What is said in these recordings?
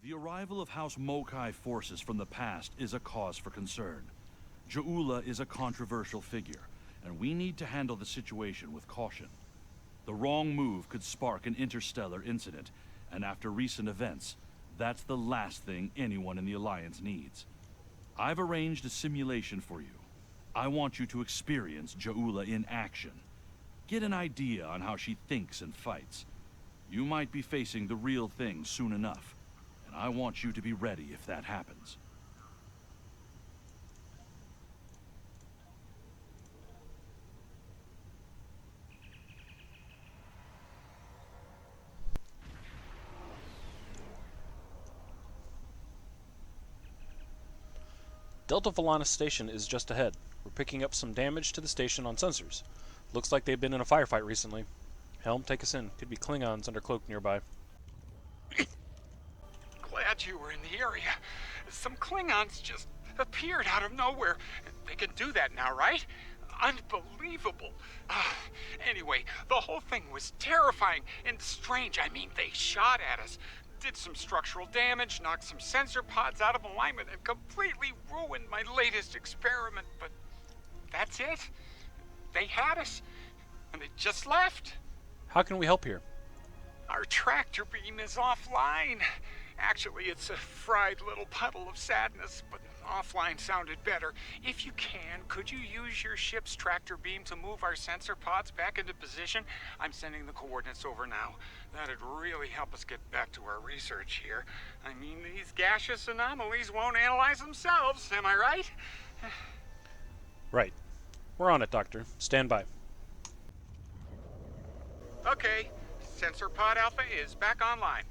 The arrival of House Mokai forces from the past is a cause for concern. Ja'ula is a controversial figure, and we need to handle the situation with caution. The wrong move could spark an interstellar incident, and after recent events, that's the last thing anyone in the Alliance needs. I've arranged a simulation for you. I want you to experience Ja'ula in action. Get an idea on how she thinks and fights. You might be facing the real thing soon enough, and I want you to be ready if that happens. Delta Volana Station is just ahead. We're picking up some damage to the station on sensors. Looks like they've been in a firefight recently. Helm, take us in. Could be Klingons under cloak nearby. Glad you were in the area. Some Klingons just appeared out of nowhere. They can do that now, right? Unbelievable. Anyway, the whole thing was terrifying and strange. I mean, they shot at us, did some structural damage, knocked some sensor pods out of alignment, and completely ruined my latest experiment. But that's it. They had us, and they just left. How can we help here? Our tractor beam is offline. Actually, it's a fried little puddle of sadness, but offline sounded better. If you can, could you use your ship's tractor beam to move our sensor pods back into position? I'm sending the coordinates over now. That'd really help us get back to our research here. I mean, these gaseous anomalies won't analyze themselves, am I right? Right. We're on it, Doctor. Stand by. Okay. Sensor pod alpha is back online.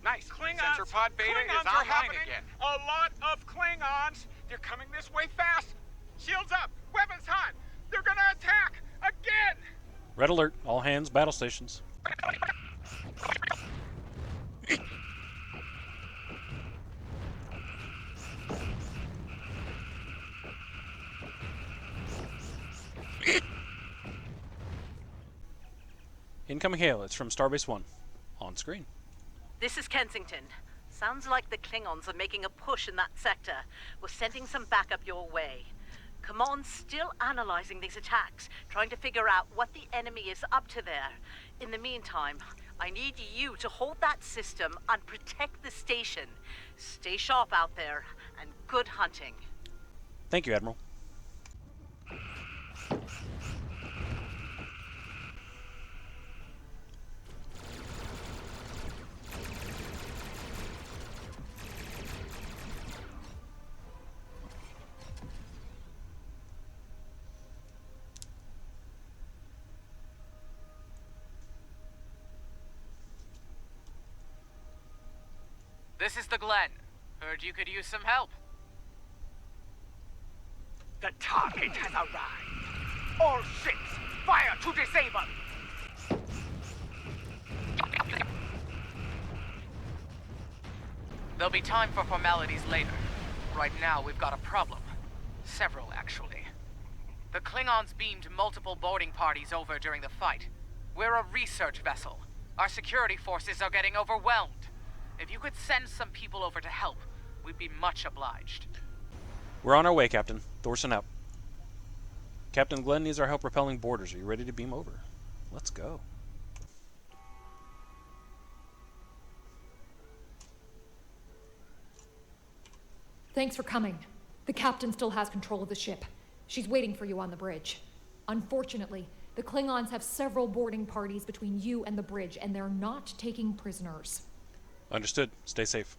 Nice. Klingons, Sensor pod beta Klingons is are online happening. again. A lot of Klingons. They're coming this way fast. Shields up. Weapons hot. They're gonna attack again. Red alert. All hands, battle stations. Incoming hail. It's from Starbase 1. On screen. This is Kensington. Sounds like the Klingons are making a push in that sector. We're sending some backup your way. Command's still analyzing these attacks, trying to figure out what the enemy is up to there. In the meantime, I need you to hold that system and protect the station. Stay sharp out there, and good hunting. Thank you, Admiral. This is the Glen. Heard you could use some help. The target has arrived. All ships, fire to disable. There'll be time for formalities later. Right now, we've got a problem. Several, actually. The Klingons beamed multiple boarding parties over during the fight. We're a research vessel. Our security forces are getting overwhelmed. If you could send some people over to help, we'd be much obliged. We're on our way, Captain. Thorson out. Captain Glenn needs our help repelling boarders. Are you ready to beam over? Let's go. Thanks for coming. The captain still has control of the ship. She's waiting for you on the bridge. Unfortunately, the Klingons have several boarding parties between you and the bridge, and they're not taking prisoners. Understood. Stay safe.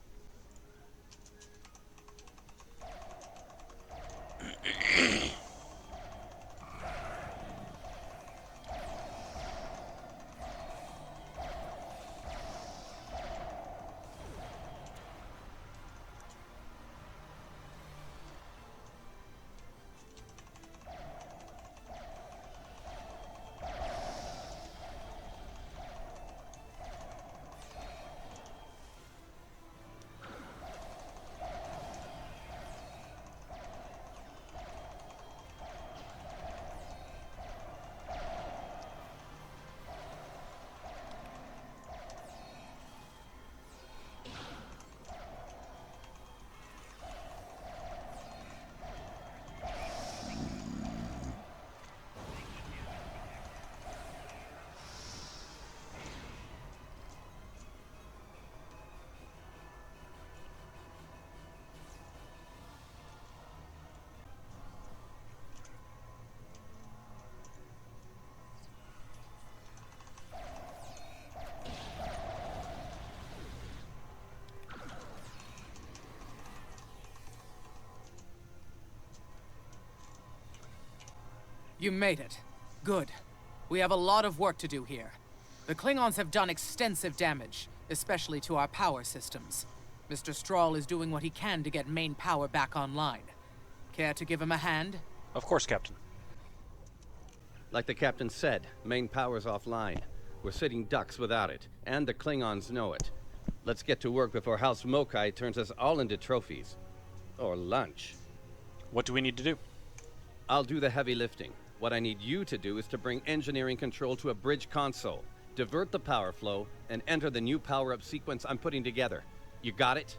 You made it. Good. We have a lot of work to do here. The Klingons have done extensive damage, especially to our power systems. Mr. Strahl is doing what he can to get main power back online. Care to give him a hand? Of course, Captain. Like the captain said, main power's offline. We're sitting ducks without it, and the Klingons know it. Let's get to work before House Mokai turns us all into trophies. Or lunch. What do we need to do? I'll do the heavy lifting. What I need you to do is to bring engineering control to a bridge console, divert the power flow, and enter the new power-up sequence I'm putting together. You got it?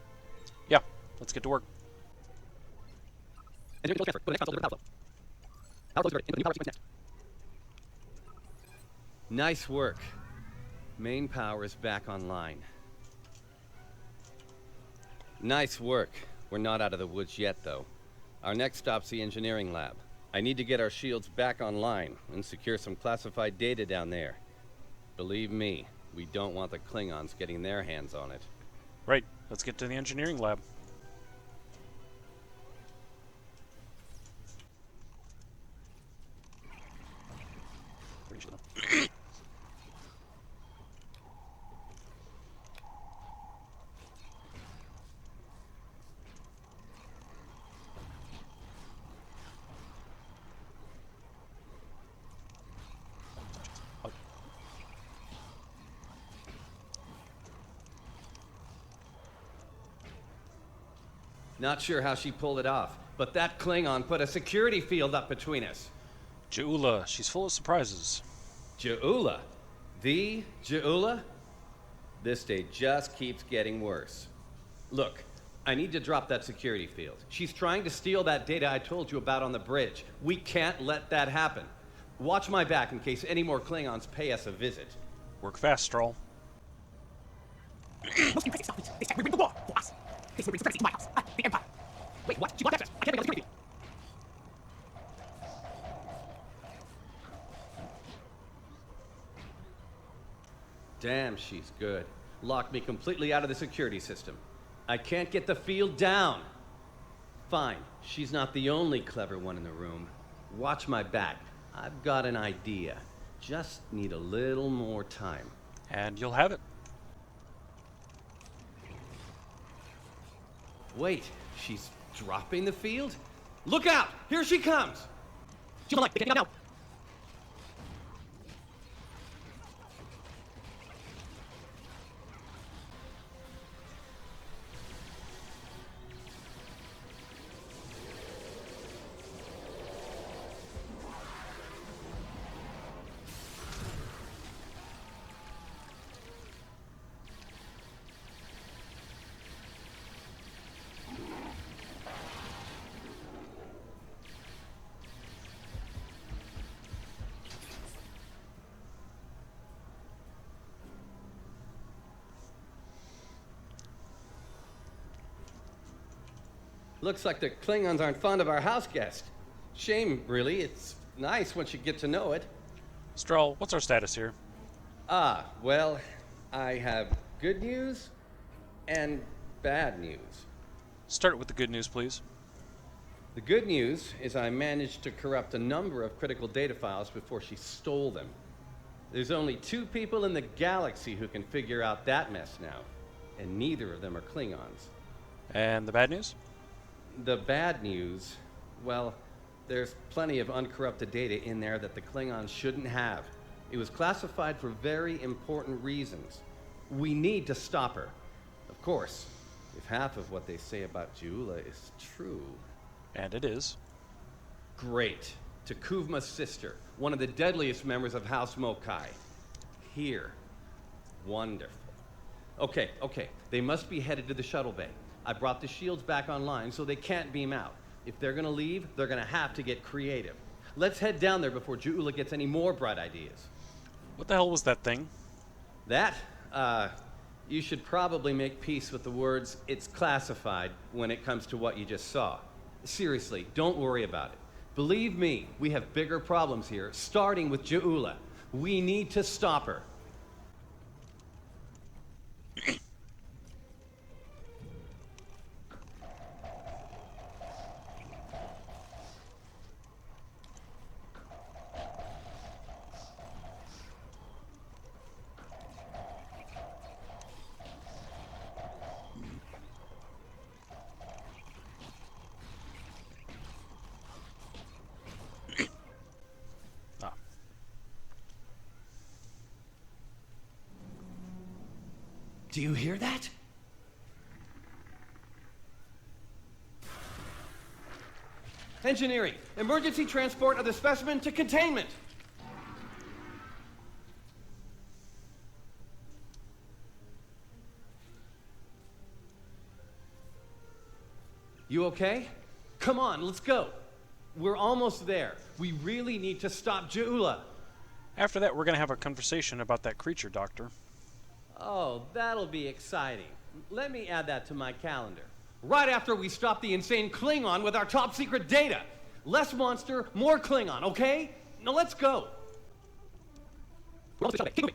Yeah, let's get to work. Nice work. Main power is back online. Nice work. We're not out of the woods yet, though. Our next stop's the engineering lab. I need to get our shields back online and secure some classified data down there. Believe me, we don't want the Klingons getting their hands on it. Right, let's get to the engineering lab. Not sure how she pulled it off, but that Klingon put a security field up between us. Ja'ula, she's full of surprises. Ja'ula? The Ja'ula? This day just keeps getting worse. Look, I need to drop that security field. She's trying to steal that data I told you about on the bridge. We can't let that happen. Watch my back in case any more Klingons pay us a visit. Work fast, Strahl. Most impressive stuff. This time we win the war for us. This will bring supremacy to my house. The Empire. Wait, what? She got that? I can't make a security. Damn, she's good. Locked me completely out of the security system. I can't get the field down. Fine, she's not the only clever one in the room. Watch my back. I've got an idea. Just need a little more time. And you'll have it. Wait, she's dropping the field? Look out! Here she comes! She's alive. They can't get out now. Looks like the Klingons aren't fond of our house guest. Shame, really. It's nice once you get to know it. Strahl, what's our status here? Ah, well, I have good news and bad news. Start with the good news, please. The good news is I managed to corrupt a number of critical data files before she stole them. There's only 2 people in the galaxy who can figure out that mess now, and neither of them are Klingons. And the bad news? The bad news, well, there's plenty of uncorrupted data in there that the Klingons shouldn't have. It was classified for very important reasons. We need to stop her. Of course, if half of what they say about Ja'ula is true. And it is. Great. Takuvma's sister, one of the deadliest members of House Mokai. Here. Wonderful. Okay. They must be headed to the shuttle bay. I brought the shields back online so they can't beam out. If they're gonna leave, they're gonna have to get creative. Let's head down there before Ja'ula gets any more bright ideas. What the hell was that thing? That, you should probably make peace with the words, "it's classified," when it comes to what you just saw. Seriously, don't worry about it. Believe me, we have bigger problems here, starting with Ja'ula. We need to stop her. Do you hear that? Engineering, emergency transport of the specimen to containment. You okay? Come on, let's go. We're almost there. We really need to stop Ja'ula. After that, we're going to have a conversation about that creature, Doctor. Oh, that'll be exciting. Let me add that to my calendar. Right after we stop the insane Klingon with our top secret data. Less monster, more Klingon, okay? Now let's go. Keep moving.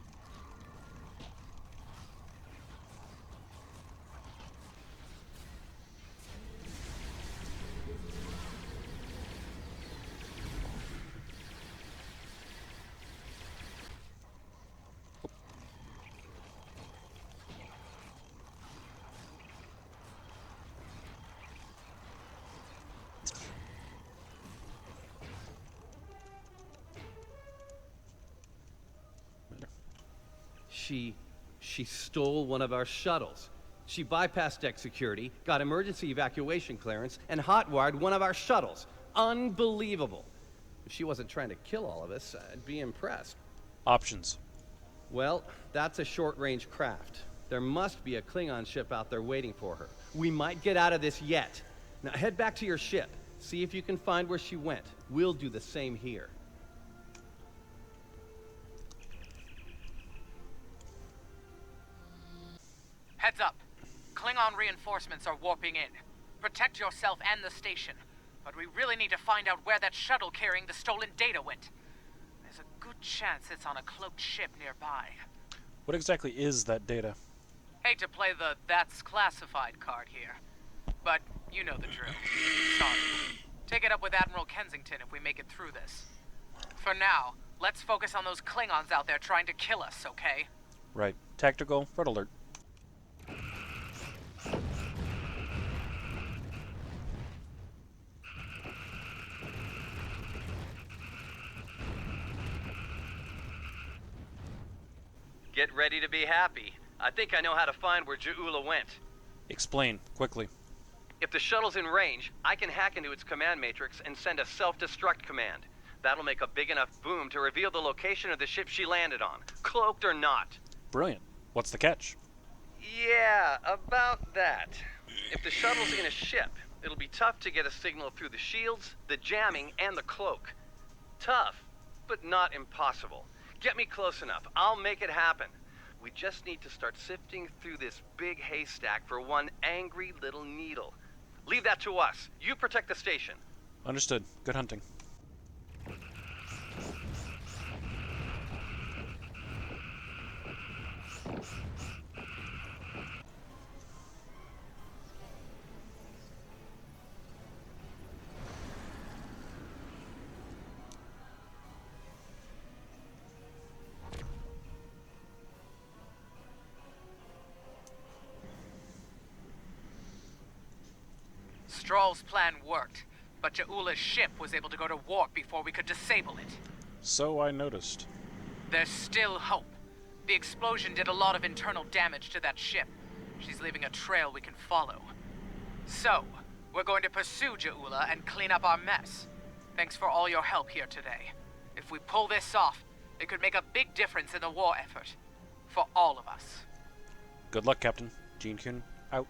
She stole one of our shuttles. She bypassed deck security, got emergency evacuation clearance, and hotwired one of our shuttles. Unbelievable. If she wasn't trying to kill all of us, I'd be impressed. Options. Well, that's a short-range craft. There must be a Klingon ship out there waiting for her. We might get out of this yet. Now head back to your ship. See if you can find where she went. We'll do the same here. Heads up. Klingon reinforcements are warping in. Protect yourself and the station. But we really need to find out where that shuttle carrying the stolen data went. There's a good chance it's on a cloaked ship nearby. What exactly is that data? Hate to play the "that's classified" card here, but you know the drill. Sorry. Take it up with Admiral Kensington if we make it through this. For now, let's focus on those Klingons out there trying to kill us, okay? Right. Tactical, red alert. Get ready to be happy. I think I know how to find where Ja'ula went. Explain, quickly. If the shuttle's in range, I can hack into its command matrix and send a self-destruct command. That'll make a big enough boom to reveal the location of the ship she landed on, cloaked or not. Brilliant. What's the catch? Yeah, about that. If the shuttle's in a ship, it'll be tough to get a signal through the shields, the jamming, and the cloak. Tough, but not impossible. Get me close enough. I'll make it happen. We just need to start sifting through this big haystack for one angry little needle. Leave that to us. You protect the station. Understood. Good hunting. Stroll's plan worked, but Ja'ula's ship was able to go to warp before we could disable it. So I noticed. There's still hope. The explosion did a lot of internal damage to that ship. She's leaving a trail we can follow. So, we're going to pursue Ja'ula and clean up our mess. Thanks for all your help here today. If we pull this off, it could make a big difference in the war effort. For all of us. Good luck, Captain. Gene Kuhn, out.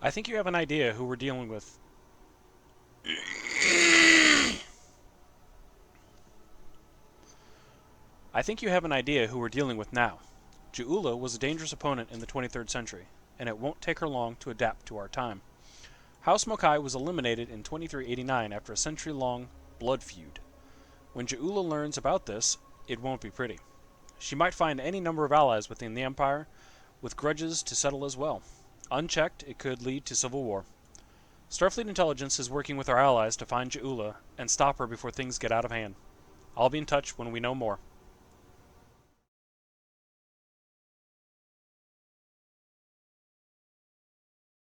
I think you have an idea who we're dealing with. I think you have an idea who we're dealing with now. Ja'ula was a dangerous opponent in the 23rd century, and it won't take her long to adapt to our time. House Mokai was eliminated in 2389 after a century-long blood feud. When Ja'ula learns about this, it won't be pretty. She might find any number of allies within the Empire, with grudges to settle as well. Unchecked, it could lead to civil war. Starfleet Intelligence is working with our allies to find Ja'ula and stop her before things get out of hand. I'll be in touch when we know more.